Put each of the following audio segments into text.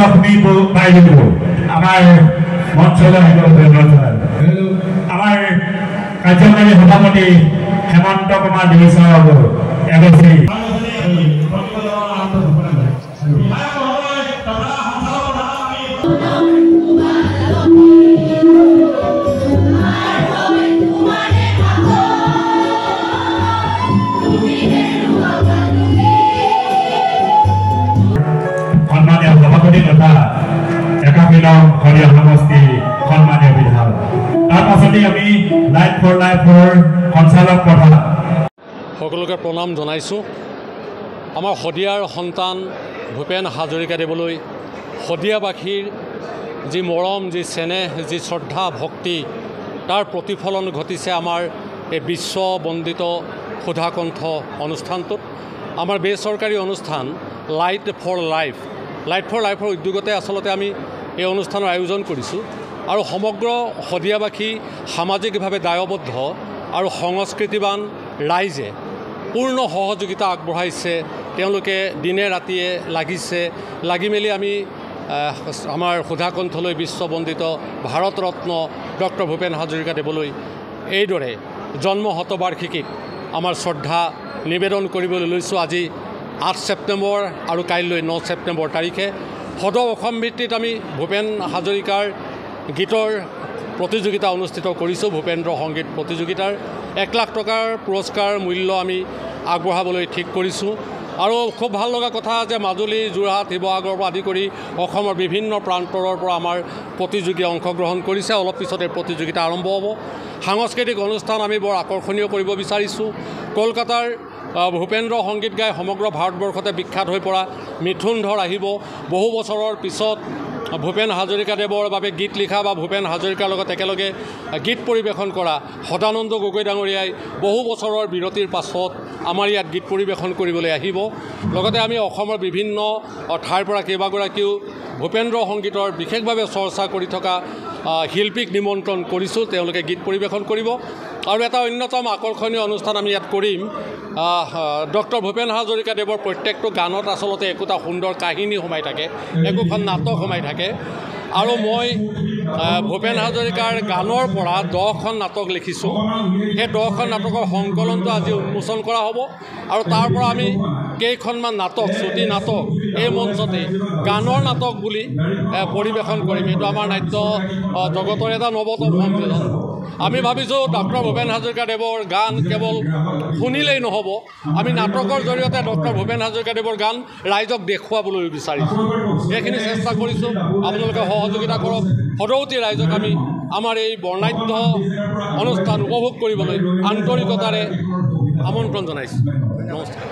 আপনি পাই দিব আমার মঞ্চলৈ আমার কার্যকরী সভাপতি হেমন্ত কুমার দেশাব এগছি সম্মানীয় সভাপতি তথা একাকিলং হরিয়া সমষ্টি সম্মানীয় বিধায়ক তাৰ পাছতে আমি লাইফ ফৰ সঞ্চালক প্ৰধান সকলোকে প্ৰণাম জনাইছোঁ। আমাৰ শদিয়াৰ সন্তান ভূপেন হাজৰিকাদেৱলৈ শদিয়াবাসীৰ যি মৰম, যি চেনেহ, যি শ্ৰদ্ধা ভক্তি তাৰ প্ৰতিফলন ঘটিছে আমাৰ এই বিশ্ব বন্দিত সুধাকণ্ঠ অনুষ্ঠানটোত। আমাৰ বেচৰকাৰী অনুষ্ঠান লাইট ফৰ লাইফৰ উদ্যোগতে আচলতে আমি এই অনুষ্ঠানৰ আয়োজন কৰিছোঁ আৰু সমগ্ৰ শদিয়াবাসী সামাজিকভাৱে দায়বদ্ধ আৰু সংস্কৃতিবান ৰাইজে পূৰ্ণ সহযোগিতা আগবঢ়াইছে। তেওঁলোকে দিনে ৰাতিয়ে লাগি মেলি আমি আমাৰ সুধাকণ্ঠলৈ বিশ্ববন্দিত ভাৰতৰত্ন ডক্টৰ ভূপেন হাজৰিকাদেৱলৈ এইদৰে জন্ম শতবাৰ্ষিকীত আমাৰ শ্ৰদ্ধা নিবেদন কৰিবলৈ লৈছোঁ। আজি 8 ছেপ্টেম্বৰ আৰু কাইলৈ 9 ছেপ্টেম্বৰ তাৰিখে সদৌ অসম ভিত্তিত আমি ভূপেন হাজৰিকাৰ গীতৰ প্ৰতিযোগিতা অনুষ্ঠিত কৰিছোঁ। ভূপেন্দ্ৰ সংগীত প্ৰতিযোগিতাৰ 1 লাখ টকাৰ পুৰস্কাৰ মূল্য আমি আগবঢ়াবলৈ ঠিক কৰিছোঁ। আৰু খুব ভাল লগা কথা যে মাজুলী, যোৰহাট, শিৱসাগৰৰ পৰা আদি কৰি অসমৰ বিভিন্ন প্ৰান্তৰৰ পৰা আমাৰ প্ৰতিযোগী অংশগ্ৰহণ কৰিছে। অলপ পিছতে প্ৰতিযোগিতা আৰম্ভ হ'ব। সাংস্কৃতিক অনুষ্ঠান আমি বৰ আকৰ্ষণীয় কৰিব বিচাৰিছোঁ। কলকাতাৰ ভূপেন্দ্ৰ সংগীত গাই সমগ্ৰ ভাৰতবৰ্ষতে বিখ্যাত হৈ পৰা মিথুন ধৰ আহিব। বহু বছৰৰ পিছত ভূপেন হাজৰিকাদেৱৰ বাবে গীত লিখা বা ভূপেন হাজৰিকাৰ লগত একেলগে গীত পৰিৱেশন কৰা সদানন্দ গগৈ ডাঙৰীয়াই বহু বছৰৰ বিৰতিৰ পাছত আমাৰ ইয়াত গীত পৰিৱেশন কৰিবলৈ আহিব। লগতে আমি অসমৰ বিভিন্ন ঠাইৰ পৰা কেইবাগৰাকীও ভূপেন্দ্ৰ সংগীতৰ বিশেষভাৱে চৰ্চা কৰি থকা শিল্পীক নিমন্ত্ৰণ কৰিছোঁ। তেওঁলোকে গীত পৰিৱেশন কৰিব। আৰু এটা অন্যতম আকৰ্ষণীয় অনুষ্ঠান আমি ইয়াত কৰিম। ডক্টৰ ভূপেন হাজৰিকাদেৱৰ প্ৰত্যেকটো গানত আচলতে একোটা সুন্দৰ কাহিনী সোমাই থাকে, একোখন নাটক সোমাই থাকে। আৰু মই ভূপেন হাজৰিকাৰ গানৰ পৰা 10খন নাটক লিখিছোঁ। সেই 10খন নাটকৰ সংকলনটো আজি উন্মোচন কৰা হ'ব। আৰু তাৰ পৰা আমি কেইখনমান নাটক, চুটি নাটক এই মঞ্চতে গানৰ নাটক বুলি পৰিৱেশন কৰিম। এইটো আমাৰ নাট্য জগতৰ এটা নৱতম সংযোজন। আমি ভাবিছোঁ ডক্টৰ ভূপেন হাজৰিকাদেৱৰ গান কেৱল শুনিলেই নহ'ব, আমি নাটকৰ জৰিয়তে ডক্টৰ ভূপেন হাজৰিকাদেৱৰ গান ৰাইজক দেখুৱাবলৈ বিচাৰিছোঁ। এইখিনি চেষ্টা কৰিছোঁ। আপোনালোকে সহযোগিতা কৰক। সদৌতি ৰাইজক আমি আমাৰ এই বৰ্ণাঢ্য অনুষ্ঠান উপভোগ কৰিবলৈ আন্তৰিকতাৰে আমন্ত্ৰণ জনাইছোঁ। নমস্কাৰ।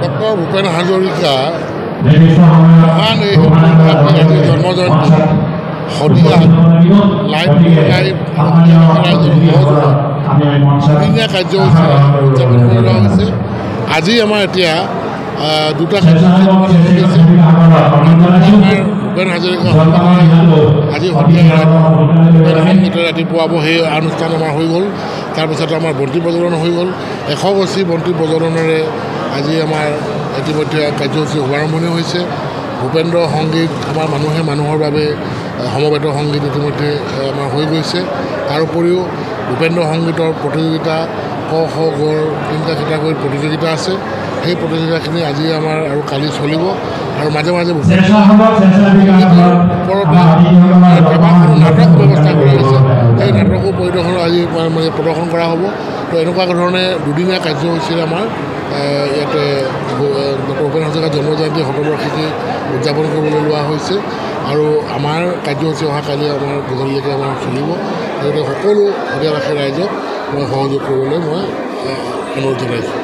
ডক্টৰ ভূপেন হাজৰিকা মহান এই জন্মজয়ন্তী শদিয়া লাইভ ৰাইজৰ ধুনীয়া কাৰ্যসূচী উদযাপন কৰা হৈছে। আজি আমাৰ এতিয়া দুটা কাৰ্যসূচী ভূপেন হাজৰিকা আজি শদিয়া সংগীত ৰাতিপুৱা সেই অনুষ্ঠান আমাৰ হৈ গ'ল। তাৰপিছত আমাৰ বন্তি প্ৰজ্বলন হৈ গ'ল। 100 গছি বন্তি প্ৰজ্বলনেৰে আজি আমাৰ ইতিমধ্যে কাৰ্যসূচী শুভাৰম্ভণি হৈছে। ভূপেন্দ্ৰ সংগীত আমাৰ মানুহৰ বাবে সমবেত সংগীত ইতিমধ্যে আমাৰ হৈ গৈছে। তাৰ উপৰিও ভূপেন্দ্ৰ সংগীতৰ প্ৰতিযোগিতা ক খ গড় 3টা খিতাকৈ প্ৰতিযোগিতা আছে। সেই প্ৰতিযোগিতাখিনি আজি আমাৰ আৰু কালি চলিব। আৰু মাজে মাজে ওপৰত নাটক ব্যৱস্থা কৰা হৈছে। সেই নাটকো পৰিদৰ্শন আজি মানে প্ৰদৰ্শন কৰা হ'ব। তো এনেকুৱা ধৰণে দুদিনীয়া কাৰ্যসূচীৰে আমাৰ ইয়াতে ডক্টৰ ভূপেন হাজৰিকাৰ জন্মজয়ন্তী শতবাৰ্ষিকী উদযাপন কৰিবলৈ লোৱা হৈছে। আৰু আমাৰ কাৰ্যসূচী অহা কালি আমাৰ গধূলিলৈকে আমাৰ চলিব। গতিকে সকলো শদিয়াবাসী ৰাইজক মই সহযোগ কৰিবলৈ মই অনুৰোধ জনাইছোঁ।